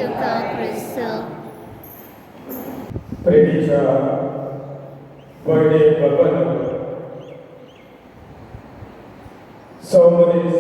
तुका क्रिस्त प्रेमीच्या birthday बघून समोरीस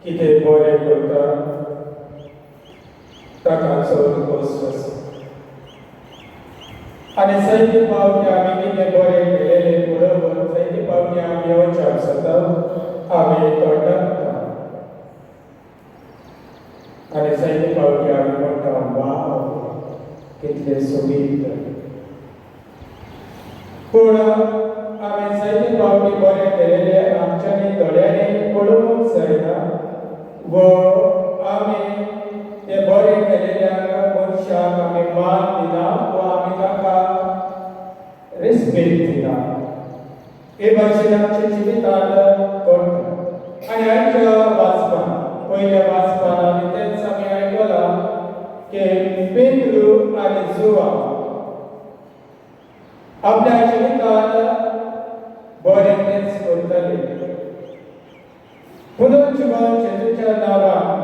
कितें बरें करता ताका चड खोस आसा आनी जायते फावटी आमी कितें बरें केलेलें बरोबर जायते फावटी आमी अजाप जाता आमी तोंडांता आनी जायते फावटी आमी म्हणटा वाव कितलें सोबीत पूण आमी जायते फावटी बरें केलेलें आमच्यांनी दोळ्यांनी पळोवंक जायना वो आमी ते बरें केलेल्याक मनशाक आमी मान दिना वा आमी ताका रिस्पेक्ट दिना हे भाशेन आमच्या जिवितांत घडटा आनी आमच्या वाचपान पयल्या वाचपान आमी तेंच आमी आयकलां की पेद्रू आनी जुवा आपल्या जिवितांत बरें तेंच करताले पुनर्जीवन जेजूच्या नांवान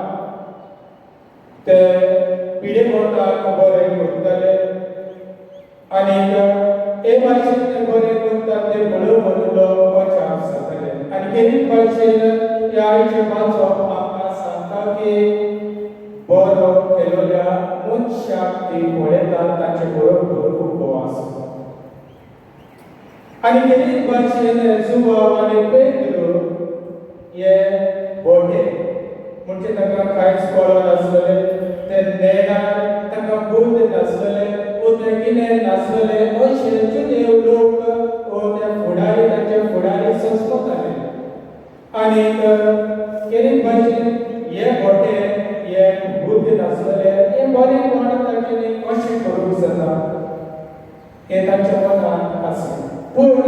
ते पिडे पोटाक बरें करताले आनी हे भाशेन ते बरें करतात ते पळोवन लोक अजाप जाताले आनी केरीत भाशेन ह्या आयचे वाचप आमकां सांगता की बरो केलेल्या मनशाक ती पळयतात ताचे बरोबर उपवास आनी केरीत भाशेन जुवाव आनी पेद्रू हे बोटे म्हणजे ताका कांयच कळनासलें ते नेणार ताका बुद्ध नासलें वो ते कितें नासलें अशें जुदेव लोक ते फुडारी ताचे फुडारी सजमताले आनी केरीत भाशेन हे बोटे हे बुद्ध नासलें हे बरेंपण ताणें कशें करूंक जाता हें तांच्या मनांत आसा पूण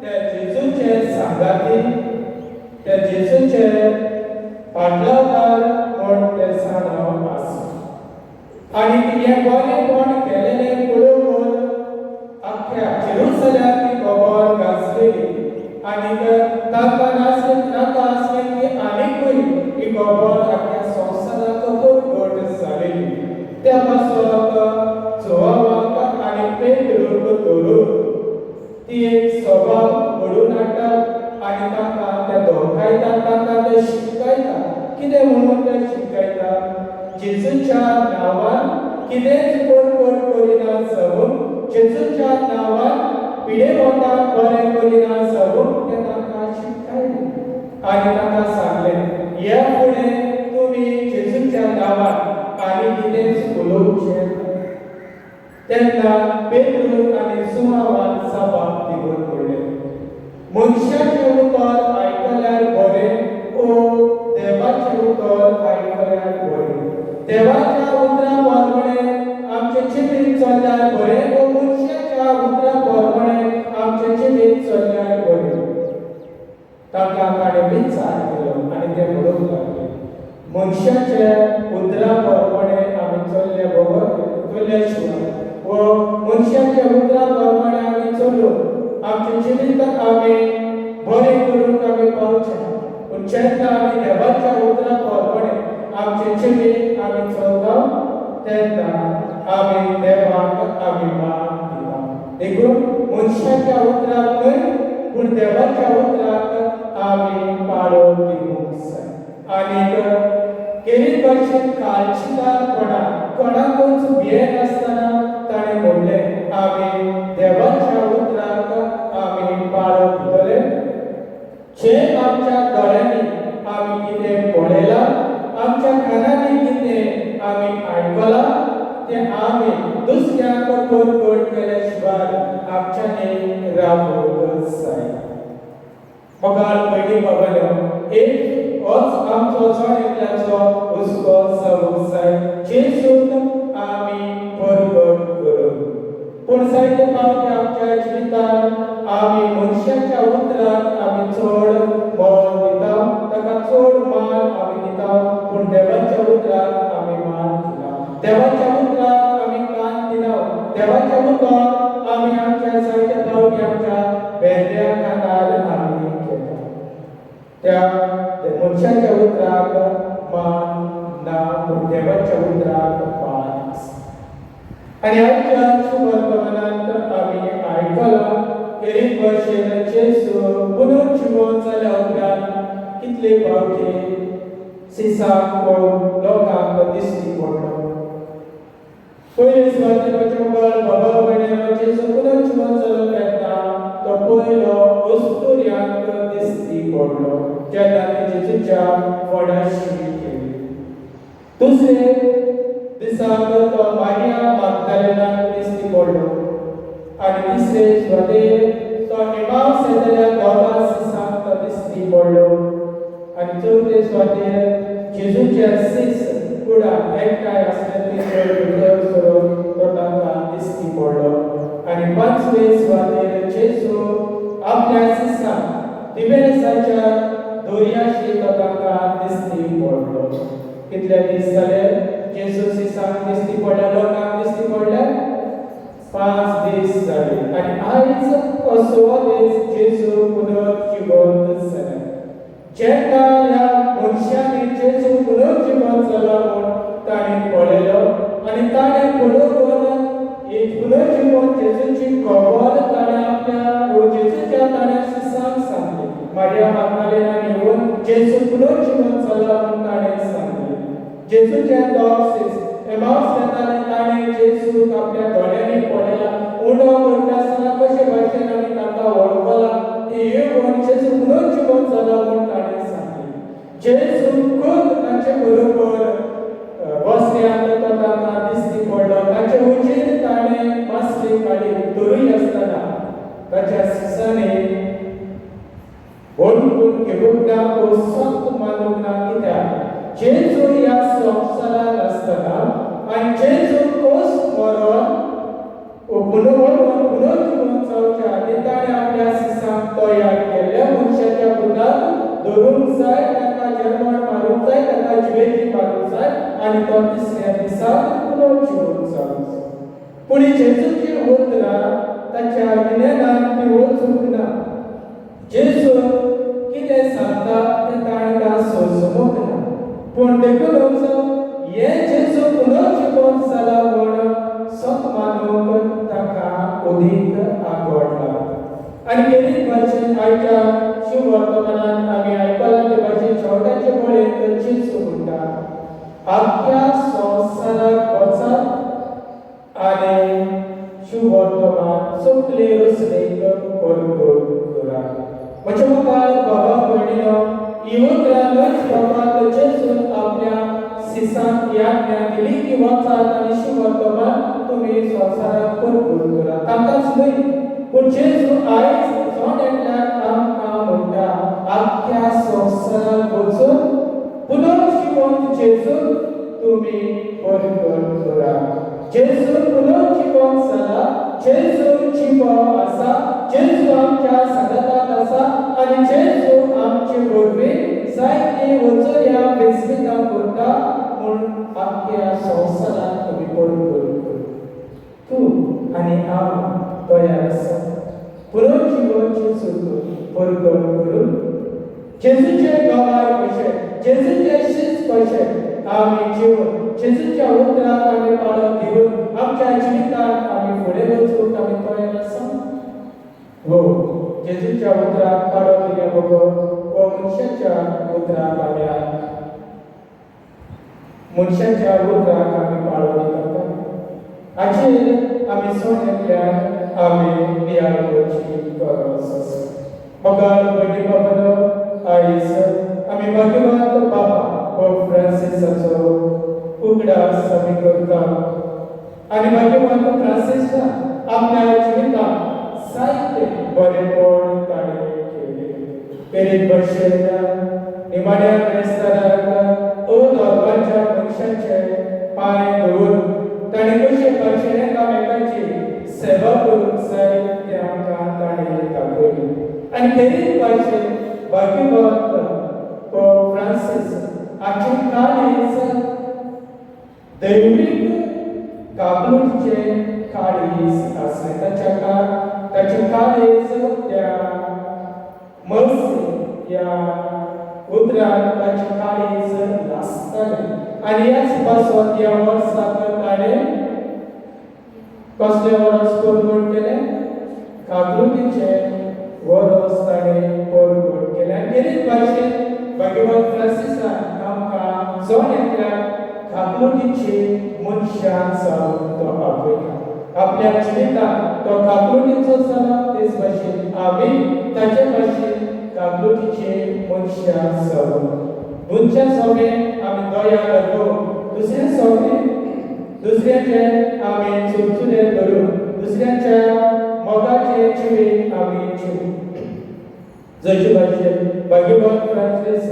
ते जेजूचे सांगाती ते जेजूचे फाटलादार म्हूण ते जाणव आसा आनी हें बरेंपण केलेलें पळोवन आख्ख्या जेरुसलेम ती खबर गाजलेली आनी ताका नाका आसलें की आनीकूय ही खबर आख्ख्या संवसाराक परगट जालेली त्या पासून जुवावाक आनी पेद्रूक धरून ती एक स्वभाव घडून हाडटात आनी ताका ते धोकायतात ताका ते शिकयतात कितें म्हणून ते शिकयतात जेजूच्या नांवान कितेंच बडबड करिना जावून जेजूच्या नांवान पिडे पोटाक बरें करिना जावून ते ताका शिकयले आनी ताका सांगलें ह्या फुडें तुमी जेजूच्या नांवान आनी कितेंच उलोवचें तेन्ना पेद्रू आनी जुवावान जबाब दिवन म्हणलें मनशाचें उतर आयकल्यार बरें ओ देवाचें उतर आयकल्यार बरें देवाच्या उतरा प्रमाणें आमचें जिवीत चल्ल्यार बरें ओ मनशाच्या उतरा प्रमाणें आमचें जिवीत चल्ल्यार बरें ताका ताणें विचार केलो आनी ते म्हणूंक लागले मनशाचे उतरा प्रमाणें आमी चल्ले चल्ल्या शिवाय वो मनशाच्या उतरा प्रमाणें आमी चलून आमचें जिवीत आमी बरें करूंक आमी पावचे पूण जेन्ना आमी देवाच्या उतरा प्रमाणें आमचें जिवीत आमी चलता तेन्ना आमी देवाक आमी मान दिता देखून मनशाच्या उतराक न्हय पूण देवाच्या उतराक आमी पाळो दिवंक जाय आनी केरीत भाशेन कोणाकूच भियेन नासतना ताणें म्हणलें आमी देवाच्या उतराक आमी पाळो दितले जें आमच्या दोळ्यांनी आमी कितें पळयलां आमच्या कानांनी कितें आमी आयकलां तें आमी दुसऱ्याक परगट केल्या शिवाय आमच्यांनी रावूंक जाय मोगाळ पयलीं बाबानो एक होच आमचो सण हुस्को जावंक जाय जेजून आमी परगट करूं पूण जायते फावटी आमच्या जिवितांत आमी मनशाच्या उतराक आमी चड मोल दिता ताका चड मान आमी दिता पूण देवाच्या उतराक आमी मान दिना देवाच्या उतराक आमी कान दिना देवाच्या उतर आमी आमच्या जायते फावटी आमच्या वेगळ्या कानार आमी घेता त्या मनशाच्या उतराक मान ना पूण देवाच्या उतराक पाळत आसा. आनी आयच्या वर्तमानांत आमी आयकलां खेरीत भाशेन जेजू पुनर्जीवन जाल्या उपरांत कितले फावटी सिसाक लोकांक दिश्टी पडलो. पयले सुवातेर बाबा भयणीनो जेजू पुनर्जीवन जालो तेन्ना तो पयलो अस्तुर्यांक दिश्टी पडलो जेन्ना जेजूच्या फडाशी केली. दुसरे दिसाक तो मारिया मागदलेनाक दिश्टी पडलो. आनी तिसरे सुवातेर तो एमाउस येतल्या दोगा सिसांक दिश्टी पडलो. आनी चवथे सुवातेर जेजूचे सीस कुडाक एकठांय आसले ते भितर सरून तो तांकां दिश्टी पडलो. आनी पांचवे सुवातेर जेजू आपल्या सिसांक तिबेरिसाच्या दर्याशी तो तांकां दिश्टी पडलो. कितले दीस जाले जेजू सिसांक दिश्टी पडल्या, लोकांक दिश्टी पडल्या? 5 दीस जाले. आनी आयज असो दीस जेजू पुनर्जीवन जालें. जेन्ना ह्या मनशांनी जेजू पुनर्जीवन जाला म्हूण ताणें पळयलो आनी ताणें पळोवन ही पुनर्जीवन जेजूची खबर ताणें आपल्या जेजूच्या ताणें सिसांक सांगली. मारिया मागदलेनान येवन जेजू पुनर्जीवन जाला म्हूण ताणें सांगलें. जेजूचे दोग एमाउस येताले ताणें जेजूक आपल्या दोळ्यांनी पळयला. उडो करता आसतना कशे भाशेन आमी तांकां वळखलां की येवन जेजू पुनर्जीवन जाला म्हूण ताणें सांगलें. जेजू खूब तांचे बरोबर बसल्यान तो तांकां दिश्टी पडलो. ताचे उजेर ताणें मासली काडी धरूय आसतना ताच्या सिसांनी वळखून घेवंक ना तो सक्त मानूंक ना. कित्याक जेजू ह्या संवसारांत आसतना आनी जेजू कोस मरोन पुनर्जीवन जावच्या आदीं ताणें आपल्या सिसांक तयार केल्ल्या मनशाच्या पुताक धरूंक जाय, ताका जल्मार मारूंक जाय, ताका जिवेची मारूंक जाय आनी तो तिसऱ्या दिसाक पुनर्जीवन जावंक जाय. पूण जेजूची उतरां ताच्या विनेनान ती वचूंक ना. जेजू कितें सांगता तें ताणें सोंसमूंक ना. पूण देखून हे जेजू पुनर्जीवन जाला म्हूण सत मानूंक ताका अदीक आवडला. आनी खेरीत भाशेन आयच्या शुभ वर्तमानांत आमी आयकलां ते भाशेन शेवटाचे बळयेंत जेजू म्हणटा, आख्या संवसाराक वचात आनी शुभ वर्तमान सगले रचणेक परगट करात. म्हज्या मुखार बाबा भयणीनो, ही उतरां लयच लोकांक जेजून आपल्या सिसांक ही आज्ञा दिली की वचात आनी शुभ वर्तमान तुमी संवसाराक परगट करात. तांकांच न्हय पूण जेजू आयज सोड एकल्याक आमकां म्हणटा, आख्या संवसाराक वचून पुनर्जीवन जेजून तुमी परगट करात. जेजू पुनर्जीवन जाला, जेजू जिवो आसा, जेजू आमच्या सदांच आसा आनी जेजू आमचे वरवीं जायती वचून ह्या बेसमितां करता म्हूण आख्या संवसाराक तुमी परगट करात. तूं आनी हांव तयार आसा पुनर्जीवन जेजूक परगट करून जेजूचे गोवार कशें, जेजूचे शीस कशें आमी जिवन जेजूच्या उतराक आमी पाळो दिवन आमच्या जिवितांत आमी फुडें वचूंक आमी तयार आसा. हो जेजूच्या उतराक पाळो दिल्या बरोबर हो मनशाच्या उतराक आमी पाळो दिता. हाचेर आमी सोड एकल्याक आमी नियाळची गरज आसा. मोगाळ बड्डे बाबा आयज आमी भाग्यवान बाबा पोप फ्रांसिसाचो उगडास आमी करता आनी भाग्यवान फ्रांसिसान आपल्या जिवितांत जायते बरेपण ताणें केलें. खेरीत भाशेन निमाण्या क्रिस्तांवांक अधर्माच्या मनशांचे पांय धरून ताणें कशे भाशेन एकामेकांची सेवा करूंक जाय तें आमकां ताणें दाखयलें. आनी खेरीत भाशेन भाग्यवान पोप फ्रांसीस हाची काळीज दैवीक काबूलचे काळीज आसलें. ताचे काळीज त्या मर्सी ह्या उतराक ताचे काळीज नासतालें आणि याच पासून या वर्साक ताणें कसले वरस परगट केले काकलुटीचे वरस ताणें परगट केले आनी तेच भाशेन भगवान फ्रांसिसान आमकां सोन एकल्या काकलुटीची मनशां जावन तो आपयता आपल्या जिवितांत तो काकलुटीचो जाला तेच भाशेन आमी ताचे भाशेन काकलुटीचे मनशां जावन दुसऱ्या सौगे आमी दया करप दुसऱ्या सौगे दुसऱ्याचे आमी चुरचुरे करून दुसऱ्याच्या मोगाचे जिवीत आमी जिवूं जशे भाशेन भगवान फ्रांसीस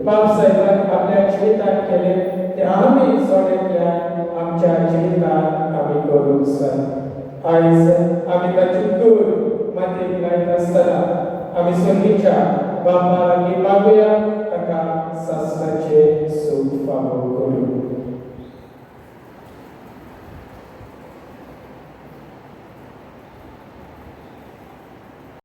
पाप साहेबान आपल्या जिवितांत केले ते आमी सोडल्यान आमच्या जिवितांत आमी करूंक जाय आयज आमी ताची कूड मातयेक लायत आसतना आमी स्वर्गीच्या बापा लागीं मागुया ताका सासणाचे सूख फावो करूं